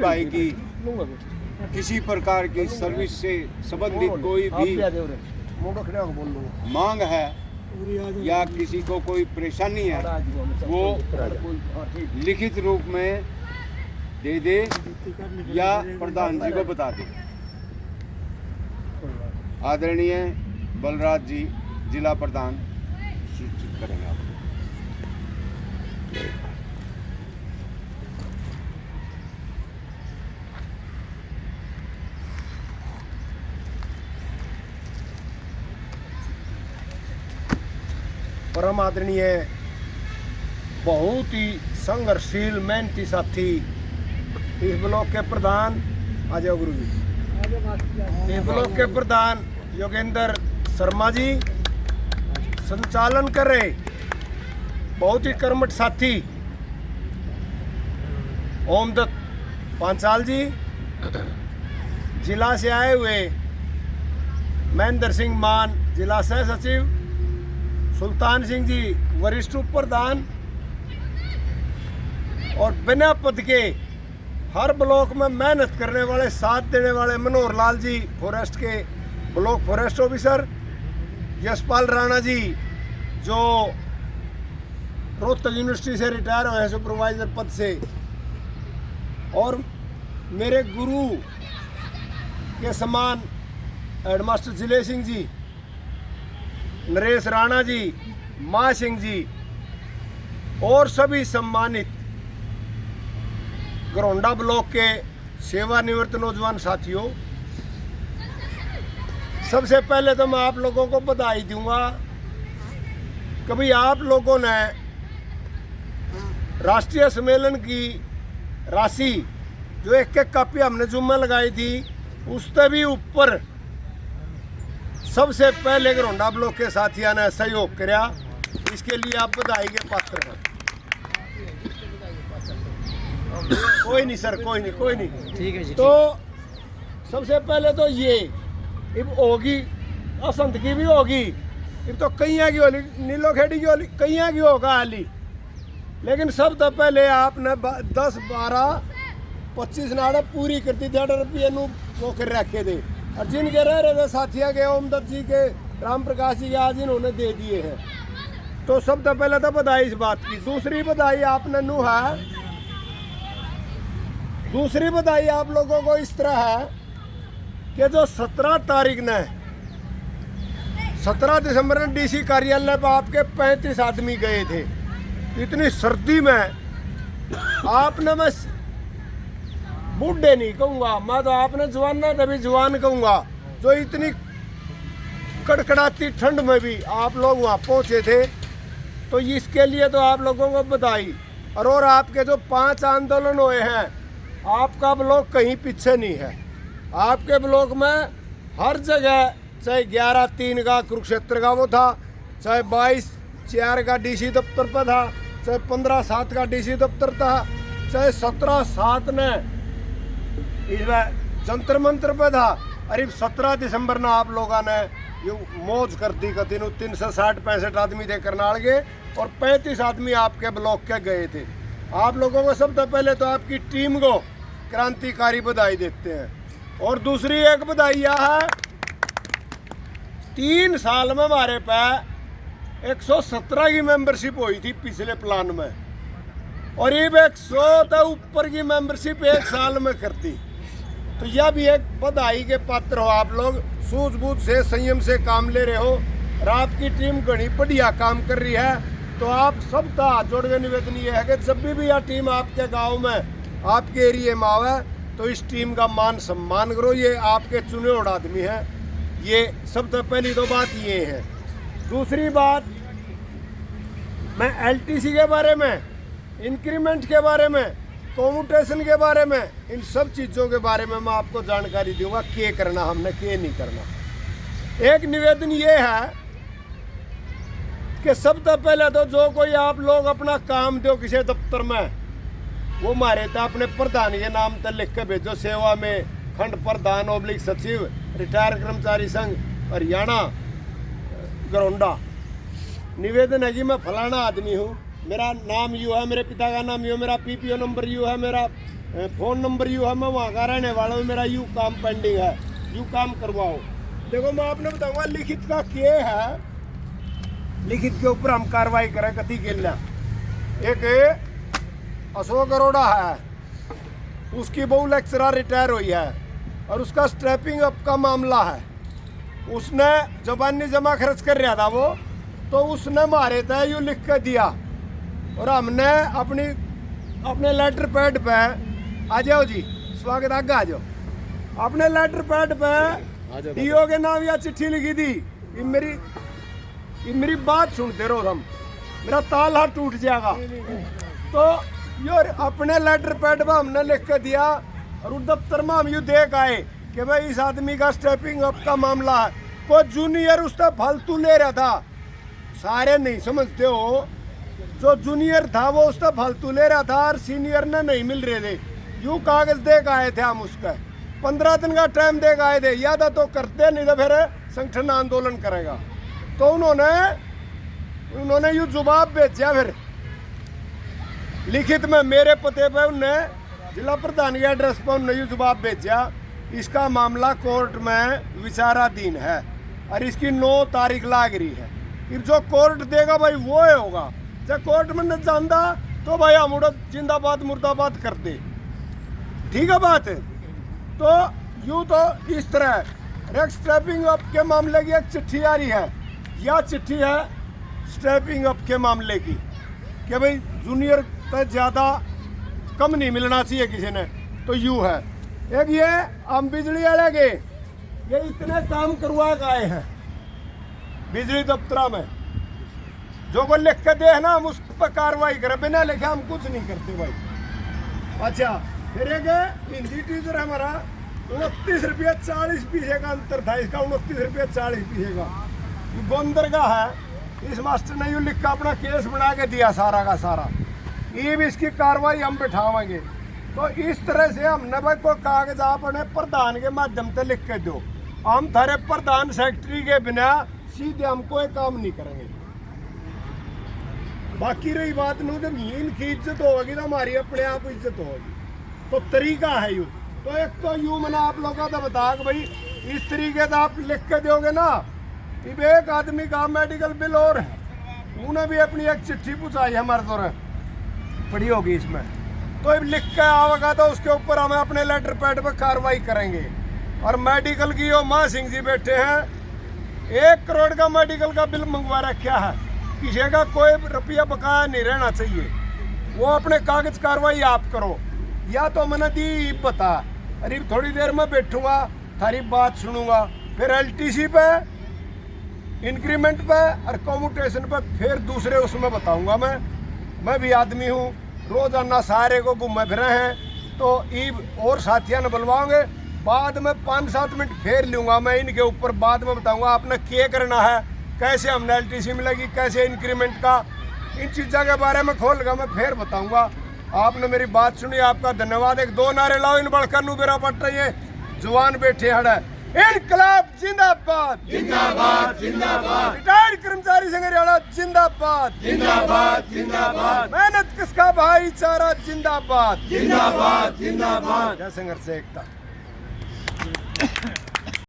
भाई की किसी प्रकार की सर्विस से संबंधित कोई भी मांग है या किसी को कोई परेशानी है वो लिखित रूप में दे दे या प्रधान जी को बता दे। आदरणीय बलराज जी जिला प्रधान सूचित करेंगे आपको। परम आदरणीय बहुत ही संघर्षशील मेहनती साथी इस ब्लॉक के प्रधान आ जाओ गुरु जी, इस ब्लॉक के प्रधान योगेंद्र शर्मा जी संचालन कर रहे बहुत ही कर्मठ साथी ओमदत्त पांचाल जी, जिला से आए हुए महेंद्र सिंह मान जिला सह सचिव, सुल्तान सिंह जी वरिष्ठ उप प्रधान और बिना पद के हर ब्लॉक में मेहनत करने वाले साथ देने वाले मनोहर लाल जी फॉरेस्ट के block forest officer, Yashpal Rana ji जो रोहतक यूनिवर्सिटी से रिटायर हुए हैं सुपरवाइजर पद से, और मेरे गुरु के समान हेडमास्टर जिले सिंह जी, नरेश राणा जी, माँ सिंह जी और सभी सम्मानित गरोंडा ब्लॉक के सेवानिवृत्त नौजवान साथियों, सबसे पहले तो मैं आप लोगों को बधाई दूंगा। कभी आप लोगों ने राष्ट्रीय सम्मेलन की राशि जो एक कापी हमने जुम्मे लगाई थी उससे भी ऊपर सबसे पहले गरोंडा ब्लॉक के साथियों ने सहयोग किया, इसके लिए आप बधाई के पात्र हैं। कोई नहीं सर, कोई नहीं ठीक है जी। तो सबसे पहले तो ये अब होगी असंत की भी होगी, अब तो कैया की होली, नीलो खेड़ी की होली, कैया की होगा हाली, लेकिन सब तो पहले आपने 10, 12, 25 नाड़े पूरी करती थी रुपये वो कर रखे थे, और जिनके रह रहे थे साथिया के ओमदत्त जी के, राम प्रकाश जी के, आज इन्होंने दे दिए हैं। तो सब तो पहले तो बधाई इस बात की। दूसरी बधाई आपने नू है, दूसरी बधाई आप लोगों को इस तरह है कि जो 17 तारीख ने 17 दिसंबर में डीसी कार्यालय पर आपके 35 आदमी गए थे, इतनी सर्दी में आपने, मैं बूढ़े नहीं कहूँगा, मैं तो आपने जवान ना तभी जवान कहूँगा, जो इतनी कड़कड़ाती ठंड में भी आप लोग वहाँ पहुँचे थे, तो इसके लिए तो आप लोगों को बधाई। और आपके जो 5 आंदोलन हुए हैं, आपका ब्लॉक कहीं पीछे नहीं है। आपके ब्लॉक में हर जगह, चाहे 11/3 का कुरुक्षेत्र का वो था, चाहे 22/4 का डीसी दफ्तर पर था, चाहे 15/7 का डीसी दफ्तर था, चाहे 17/7 ने इसमें जंतर मंत्र पे था। अरे 17 दिसंबर ना आप लोगों ने ये मौज कर दी कति 360-65 आदमी थे करनाल के, और 35 आदमी आपके ब्लॉक के गए थे। आप लोगों को सबसे पहले तो आपकी टीम को क्रांतिकारी बधाई देते हैं। और दूसरी एक बधाई यह है, 3 साल में हमारे पे 117 की मेंबरशिप हुई थी पिछले प्लान में, और ये 100 तो ऊपर की मेंबरशिप 1 साल में करती। तो यह भी एक बधाई के पात्र हो। आप लोग सूझबूझ से, संयम से काम ले रहे हो, और आपकी टीम घनी बढ़िया काम कर रही है। तो आप सबका हाथ जोड़ के निवेदन ये है कि जब भी यह टीम आपके गांव में, आपके एरिए में आवे, तो इस टीम का मान सम्मान करो। ये आपके चुने हुए आदमी हैं। ये सबसे पहली तो बात ये है। दूसरी बात, मैं एलटीसी के बारे में, इंक्रीमेंट के बारे में, कॉम्यूटेशन के बारे में, इन सब चीज़ों के बारे में मैं आपको जानकारी दूंगा, क्या करना हमने, क्या नहीं करना। एक निवेदन ये है कि सबसे पहले तो जो कोई आप लोग अपना काम दो किसी दफ्तर में, वो हमारे तो अपने प्रधान के नाम तक लिख के भेजो। सेवा में खंड प्रधान / सचिव, रिटायर कर्मचारी संघ हरियाणा गरोंडा। निवेदन है कि मैं फलाना आदमी हूँ, मेरा नाम यूँ है, मेरे पिता का नाम यूँ, मेरा PPO नंबर यूँ है, मेरा फोन नंबर यू है, मैं वहाँ का रहने वाला हूँ, मेरा यू काम पेंडिंग है, यू काम करवाओ। देखो मैं आपने बताऊंगा लिखित का क्या है, लिखित के ऊपर हम कार्रवाई करें कति के लिए। एक अशोक अरोड़ा है, उसकी बहु लेक्चरर रिटायर हुई है और उसका स्ट्रैपिंग अप का मामला है। उसने जबानी जमा खर्च कर रहा था वो, तो उसने मारे थे यू लिख के दिया और हमने अपने लेटर पैड पे, आ जाओ जी स्वागत, आगे आ जाओ, अपने लेटर पैड पे डीओ के नाम या चिट्ठी लिखी थी। ये मेरी बात सुनते रहो हम, मेरा ताल हाथ टूट जाएगा। तो यार अपने लेटर पैड पे हमने लिख के दिया और उस दफ्तर में हम यू देख आए कि भाई इस आदमी का स्टेपिंग अप का मामला है। कोई जूनियर उसका फालतू ले रहा था, सारे नहीं समझते हो, जो जूनियर था वो उसका फालतू ले रहा था और सीनियर ने नहीं मिल रहे थे। यूँ कागज दे के आए थे हम उसका, 15 दिन का टाइम दे के आए थे, या तो करते नहीं तो फिर संगठन आंदोलन करेगा। तो उन्होंने यूँ जवाब भेजा फिर लिखित में मेरे पते पे, उनने जिला प्रधान के एड्रेस पर उन्होंने यूँ जवाब भेजा, इसका मामला कोर्ट में विचाराधीन है और इसकी 9 तारीख लाग रही है। फिर जो कोर्ट देगा भाई वो ही होगा, जब कोर्ट में न जानता तो भाई हम जिंदाबाद मुर्दाबाद करते, ठीक है बात। तो यूँ तो इस तरह रेक स्ट्रैपिंग अप के मामले की एक चिट्ठी आ रही है, यह चिट्ठी है स्ट्रैपिंग अप के मामले की कि भाई जूनियर का ज़्यादा कम नहीं मिलना चाहिए किसी ने, तो यूँ है। एक ये हम बिजली वाले के ये इतने काम करवा के आए हैं बिजली दफ्तर में, जो को लिख के दे ना हम उस पर कार्रवाई करें, बिना लिखे हम कुछ नहीं करते भाई। अच्छा फिर एक हिंदी टीचर हमारा 29 रुपया 40 पैसे का अंतर था, इसका 29 रुपया 40 पैसे का गोंदर का है। इस मास्टर ने यूँ लिख के अपना केस बना के दिया सारा का सारा, ये भी इसकी कार्रवाई हम बैठावाएंगे। तो इस तरह से हमने भाई कोई कागज अपने प्रधान के माध्यम से लिख के दो, हम थारे प्रधान सेक्रेटरी के बिना सीधे हम कोई काम नहीं करेंगे। बाकी रही बात नहीं, जब इनकी इज्जत होगी तो हमारी अपने आप इज्जत होगी। तो तरीका है यूँ, तो एक तो यूँ मैंने आप लोगों को बता कि भाई इस तरीके से आप लिख के दोगे ना। अब एक आदमी का मेडिकल बिल और है, उन्हें भी अपनी एक चिट्ठी पूछाई हमारे द्वारा पड़ी होगी इसमें, तो अब लिख के आवेगा तो उसके ऊपर हम अपने लेटर पैड पर कार्रवाई करेंगे। और मेडिकल की यो माँ सिंह जी बैठे हैं, 1 करोड़ का मेडिकल का बिल मंगवा रखा है, किसी का कोई रुपया बकाया नहीं रहना चाहिए। वो अपने कागज कार्रवाई आप करो, या तो मैंने दी बता, अरे थोड़ी देर में बैठूंगा थारी बात सुनूंगा, फिर LTC पे, इंक्रीमेंट पे और कम्यूटेशन पे फिर दूसरे उसमें बताऊंगा। मैं भी आदमी हूँ, रोजाना सारे को घूमे फिरे हैं, तो ईब और साथियों ने बुलवाओगे, बाद में 5-7 मिनट फेर लूँगा मैं इनके ऊपर, बाद में बताऊंगा आपने क्या करना है, कैसे हमने LTC मिलेगी, कैसे इंक्रीमेंट का, इन चीज़ों के बारे में खोल कर मैं फिर बताऊंगा। आपने मेरी बात सुनी, आपका धन्यवाद। 1-2 नारे लाओ इन बढ़कर नू बेरा पट रही है, जवान बैठे हड़ा, इनकलाब जिंदाबाद जिंदाबाद जिंदाबाद, रिटायर्ड कर्मचारी संघ हरियाणा जिंदाबाद जिंदाबाद जिंदाबाद, मेहनत किसका भाईचारा जिंदाबाद जिंदाबाद जिंदाबाद, जय संघर्ष एकता।